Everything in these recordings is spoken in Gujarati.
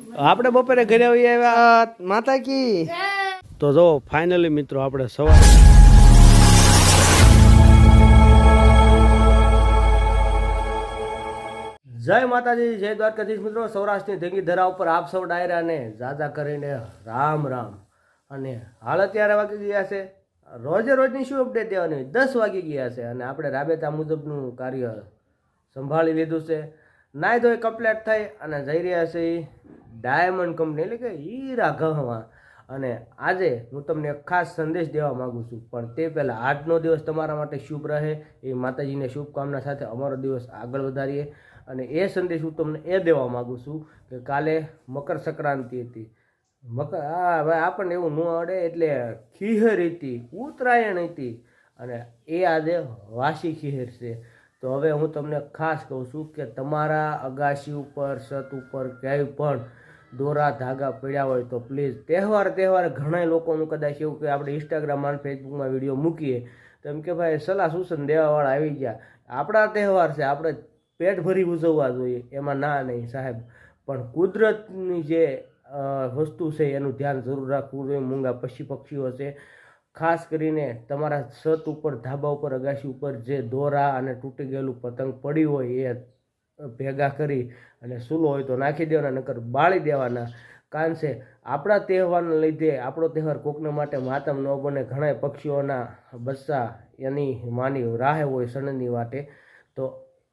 આપણે બપોરે ઘરે આવી આવ્યા માતા કી તો જો ફાઇનલી મિત્રો આપણે સવાર જય માતાજી જય દ્વારકાધીશ મિત્રો સૌરાષ્ટ્રની ધેંગી ધરા ઉપર આપ સૌ ડાયરાને જાજા કરીને રામ રામ અને હાલ અત્યારે વાગી ગયા છે રોજે રોજની શું અપડેટ દેવાની 10 વાગી ગયા છે અને આપણે રાબેતા મુજબનું કાર્ય સંભાળી લીધું છે નાય તો કમ્પ્લીટ થઈ અને જઈ રહ્યા છે ડાયમંડ કંપની એટલે કે હીરા ગહવા અને આજે હું તમને એક ખાસ સંદેશ દેવા માગું છું પણ તે પહેલાં આજનો દિવસ તમારા માટે શુભ રહે એ માતાજીને શુભકામના સાથે અમારો દિવસ આગળ વધારીએ અને એ સંદેશ હું તમને એ દેવા માગું છું કે કાલે મકર સંક્રાંતિ હતી ભાઈ આપણને એવું ન આવડે એટલે ખીહર હતી ઉત્તરાયણ હતી અને એ આજે વાસી ખીહર છે તો હવે હું તમને ખાસ કહું છું કે તમારા અગાશી ઉપર છત ઉપર ક્યાંય પણ દોરા ધાગા પડ્યા હોય તો પ્લીઝ તહેવાર ઘણા લોકોનું કદાચ એવું કે આપણે ઇન્સ્ટાગ્રામમાં ફેસબુકમાં વિડીયો મૂકીએ તો એમ કે ભાઈ સલાહ સૂચન દેવાવાળા આવી ગયા આપણા તહેવાર છે આપણે પેટ ભરી ઉજવવા જોઈએ એમાં ના નહીં સાહેબ પણ કુદરતની જે વસ્તુ છે એનું ધ્યાન જરૂર રાખવું જોઈએ મૂંગા પશુ પક્ષીઓ છે ખાસ કરીને તમારા છત ઉપર ધાબા ઉપર અગાશી ઉપર જે દોરા અને તૂટી ગયેલું પતંગ પડ્યું હોય એ ભેગા કરી અને સૂલો હોય તો નાખી દેવાના નકર બાળી દેવાના કારણ છે આપણા તહેવારને લીધે આપણો તહેવાર કોકને માટે માતમ ન બને ઘણા પક્ષીઓના બચ્ચા એની માની રાહે હોય સણની વાટે તો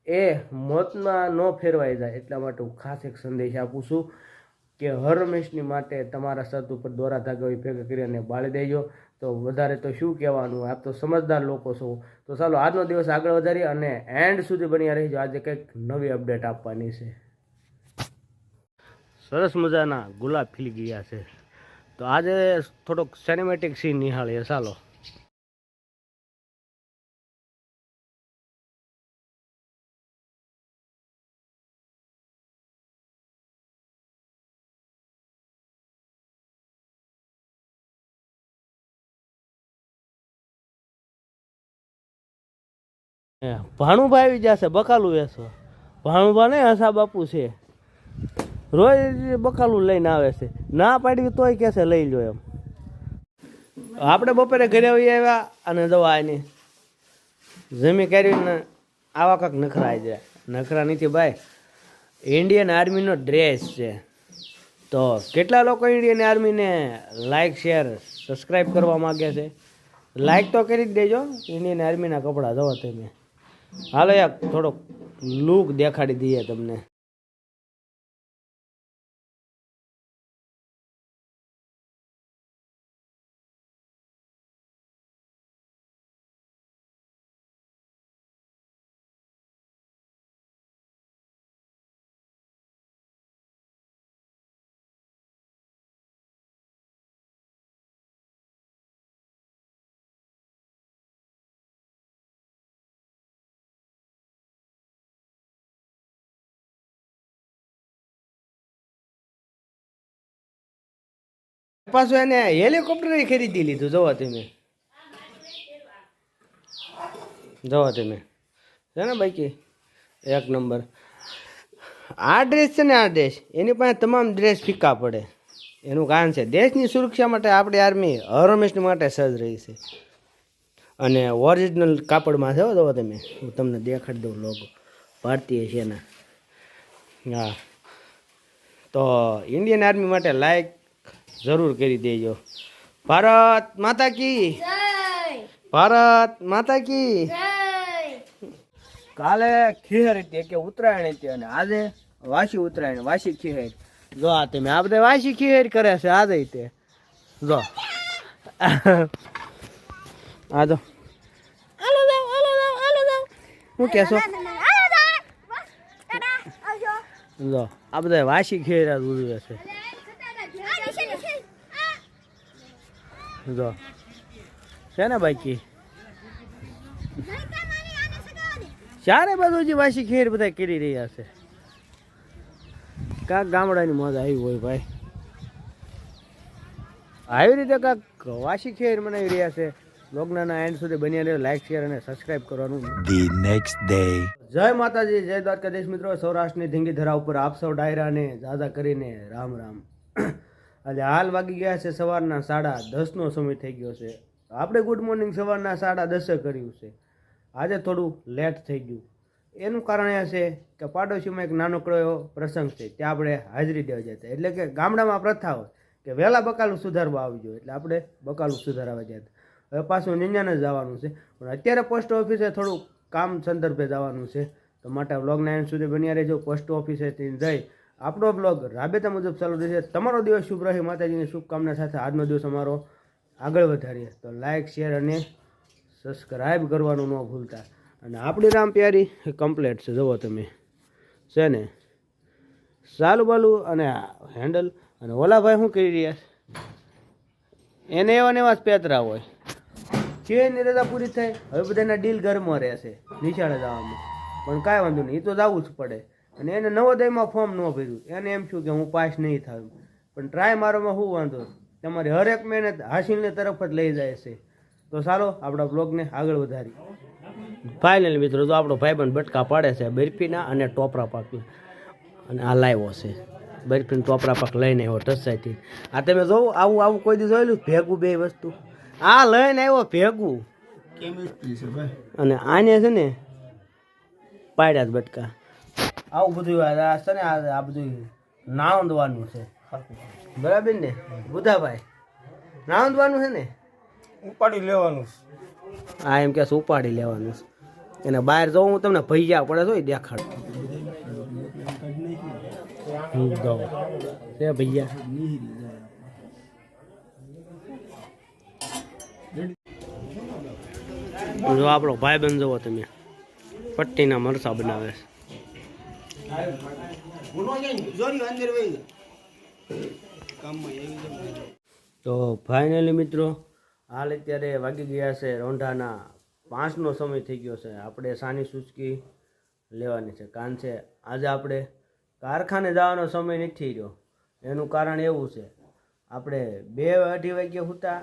એ મોતમાં ન ફેરવાઈ જાય એટલા માટે હું ખાસ એક સંદેશ આપું છું કે હર હંમેશની માટે તમારા છત ઉપર દોરા ધાગા ભેગા કરી અને બાળી દેજો તો વધારે તો શું કહેવાનું આપ તો સમજદાર લોકો છો તો ચાલો આજનો દિવસ આગળ વધારીએ અને એન્ડ સુધી બન્યા રહીજો આજે કંઈક નવી અપડેટ આપવાની છે સરસ મજાના ગુલાબ ખીલી ગયા છે તો આજે થોડોક સિનેમેટિક સીન નિહાળીએ ચાલો ભાણુભાઈ આવી જશે બકાલું વેસો ભાણુભા ને હસા બાપુ છે રોજ બકાલું લઈને આવે છે ના પાડી તોય કે છે લઈ લો એમ આપણે બપોરે ઘરે આવી આવ્યા અને દવા એની જમી કરીને આવા કાંક નખરા આવી જાય નખરા નથી ભાઈ ઇન્ડિયન આર્મીનો ડ્રેસ છે તો કેટલા લોકો ઇન્ડિયન આર્મીને લાઈક શેર સબસ્ક્રાઈબ કરવા માગે છે લાઈક તો કરી જ દેજો ઇન્ડિયન આર્મીના કપડાં જવો તમે હાલો યાર થોડોક લુક દેખાડી દઈએ તમને પાછું એને હેલિકોપ્ટર ખરીદી લીધું જોવા તમે છે ને બાકી એક નંબર આ ડ્રેસ છે ને આ ડ્રેસ એની પાસે તમામ ડ્રેસ ફીકા પડે એનું કારણ છે દેશની સુરક્ષા માટે આપણી આર્મી હર હંમેશની માટે સજ્જ રહી છે અને ઓરિજિનલ કાપડમાં છે જોવો તમે હું તમને દેખાડી દઉં લોગો ભારતીય સેના હા તો ઇન્ડિયન આર્મી માટે લાઈક જરૂર કરી દેજો ભારત માતા કી ભારત માતા કી કાલે ખીહર હતી કે ઉત્તરાયણ હતી અને આજે વાસી ઉત્તરાયણ વાસી ખીહર જો આ તમે આ બધા વાસી ખીહર કરે છે આજે તે જો આ જો શું કહેશો જો આ બધા વાસી ખીહર ઉજવે છે જો છે ને બાકી ચારે બાજુ જે વાસી ખેર બધા કરી રહ્યા છે કાંક ગામડાની મોજ આવી હોય ભાઈ આવી રીતે કાંક વાસી ખેર મનાવી રહ્યા છે લોગના એન્ડ સુધી બન્યા રહ્યો લાઈક શેર અને સબસ્ક્રાઈબ કરવાનું ધી નેક્સ્ટ ડે જય માતાજી, જય દ્વારકાધીશ મિત્રો. સૌરાષ્ટ્રની ધીંગી ધરા ઉપર આપ સૌ ડાયરાને જાજા કરીને રામ રામ. આજે હાલ વાગી ગયા છે સવારના 10:30નો સમય થઈ ગયો છે. આપણે ગુડ મોર્નિંગ સવારના 10:30 કર્યું છે. આજે થોડું લેટ થઈ ગયું. એનું કારણ એ છે કે પાડોશીમાં એક નાનકડો એવો પ્રસંગ છે, ત્યાં આપણે હાજરી દેવા જતા. એટલે કે ગામડામાં પ્રથા હોય કે વહેલા બકાલું સુધારવા આવી જોઈએ, એટલે આપણે બકાલું સુધારવા જતા. હવે પાછું નિંજાને જ જવાનું છે, પણ અત્યારે પોસ્ટ ઓફિસે થોડું કામ સંદર્ભે જવાનું છે, તો માટે વ્લોગના એન્ડ સુધી બન્યા રહેજો. પોસ્ટ ઓફિસેથી જઈ આપણો બ્લોગ રાબેતા મુજબ ચાલુ રહેશે. તમારો દિવસ શુભ રહે, માતાજીની શુભકામના સાથે આજનો દિવસ અમારો આગળ વધારીએ. તો લાઇક, શેર અને સબસ્ક્રાઈબ કરવાનું ન ભૂલતા. અને આપણી રામ પ્યારી કમ્પ્લેટ છે, જુઓ તમે છે ને, સાલું બાલું અને હેન્ડલ. અને ઓલા ભાઈ શું કરી રહ્યા એને એવા ને એવા જ પેતરા હોય છે. એની રજા પૂરી થાય, હવે બધાના ડીલ ઘરમાં રહેશે નિશાળે જવામાં, પણ કાંઈ વાંધો નહીં, એ તો જવું જ પડે. અને એને નવોદયમાં ફોર્મ ન ભર્યું, એને એમ થયું કે હું પાસ નહીં થાવ, પણ ટ્રાય મારોમાં શું વાંધો, તમારી હરેક મહેનત હાસિલની તરફ જ લઈ જાય છે. તો ચાલો આપણા બ્લોગને આગળ વધારી. ફાઇનલ મિત્રો, તો આપણો ભાઈબંધ બટકા પાડે છે બરફીના અને ટોપરા પાકના. અને આ લાવ્યો છે બરફીનું ટોપરા પાક લઈને આવ્યો ટસાઈથી. આ તમે જોવો, આવું આવું કોઈ દી જોયેલું ભેગું બે વસ્તુ? આ લઈને આવ્યો ભેગું, અને આને છે ને પાડ્યા જ બટકા. આવું બધું આ છે ને, આ બધું નાવંદવાનું છે, બરાબર ને બુધાભાઈ? નાવંદવાનું છે ને, ઉપાડી લેવાનું. હા એમ કે ઉપાડી લેવાનું છે. એને બહાર જવું હું તમને ભૈયા પડે તો દેખાડ ભૈયા. જો આપણો ભાઈ બંધ જવો તમે, પટ્ટીના મરસા બનાવે છે. તો ફાઇનલી મિત્રો, હાલ અત્યારે વાગી ગયા છે રોંઢાના 5નો સમય થઈ ગયો છે. આપણે સાની સૂચકી લેવાની છે, કારણ છે આજે આપણે કારખાને જવાનો સમય નથી રહ્યો. એનું કારણ એવું છે, આપણે 2-2:30 વાગ્યા સૂતા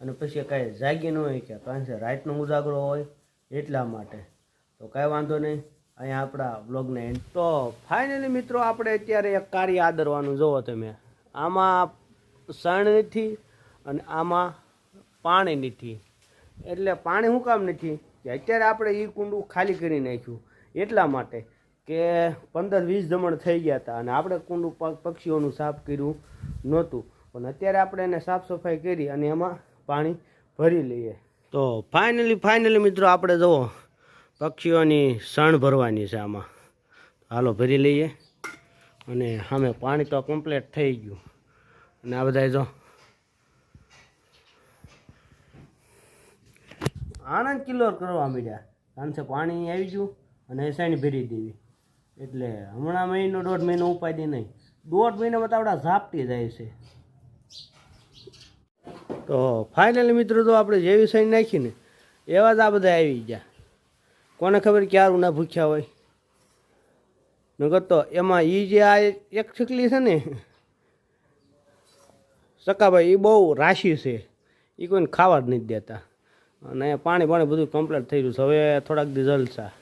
અને પછી કાંઈ જાગી ન હોય કે, કારણ છે રાતનો ઉજાગરો હોય એટલા માટે. તો કાંઈ વાંધો નહીં, અહીંયા આપણા બ્લોગને એન્ડ. તો ફાઇનલી મિત્રો, આપણે અત્યારે એક કાર્ય આદરવાનું જુઓ તમે. આમાં સણ નથી અને આમાં પાણી નથી. એટલે પાણી શું કામ નથી કે અત્યારે આપણે એ કુંડું ખાલી કરી નાખ્યું એટલા માટે કે 15-20 જમણ થઈ ગયા હતા, અને આપણે કુંડું પક્ષીઓનું સાફ કર્યું નહોતું. પણ અત્યારે આપણે એને સાફ સફાઈ કરી અને એમાં પાણી ભરી લઈએ. તો ફાઇનલી મિત્રો, આપણે જુઓ પક્ષીઓની સણ ભરવાની છે આમાં. હાલો ભરી લઈએ. અને સામે પાણી તો કમ્પ્લીટ થઈ ગયું. અને આ બધા જો આનંદ કિલ્લોર કરવા માંડ્યા, કારણ કે પાણી આવી ગયું અને એસાણી ભરી દેવી. એટલે હમણાં 1.5 મહિનો ઉપાડી નહીં, 1.5 મહિનામાં તો આપણા ઝાપટી જાય છે. તો ફાઇનલી મિત્રો, તો આપણે જેવી સાઈન નાખીને એવા જ આ બધા આવી ગયા. કોને ખબર ક્યારું ના ભૂખ્યા હોય. નકર તો એમાં એ જે આ એક છકલી છે ને સકાભાઈ, એ બહુ રાશિ છે, એ કોઈને ખાવા જ નથી દેતા. અને પાણી બધું કમ્પ્લીટ થઈ ગયું છે. હવે થોડાક દી જલસા.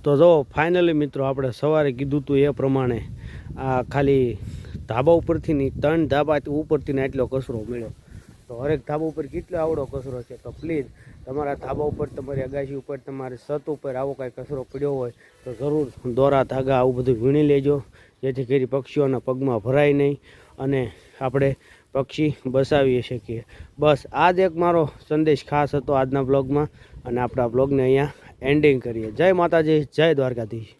તો જો ફાઇનલી મિત્રો, આપણે સવારે કીધું હતું એ પ્રમાણે આ ખાલી ધાબા ઉપરથી નહીં, 3 ધાબા ઉપરથી ને એટલો કચરો મળ્યો. તો હરેક ધાબા ઉપર કેટલો આવડો કચરો છે. તો પ્લીઝ તમારા ધાબા ઉપર, તમારી અગાશી ઉપર, તમારી છત ઉપર આવો કાંઈ કચરો પડ્યો હોય તો જરૂર દોરા ધાગા આવું બધું વીણી લેજો, જેથી કરી પક્ષીઓના પગમાં ભરાય નહીં અને આપણે પક્ષી બચાવી શકીએ. બસ આ જ એક મારો સંદેશ ખાસ હતો આજના બ્લોગમાં. અને આપણા બ્લોગને અહીંયા એન્ડિંગ કરીએ. જય માતાજી, જય દ્વારકાધીશ.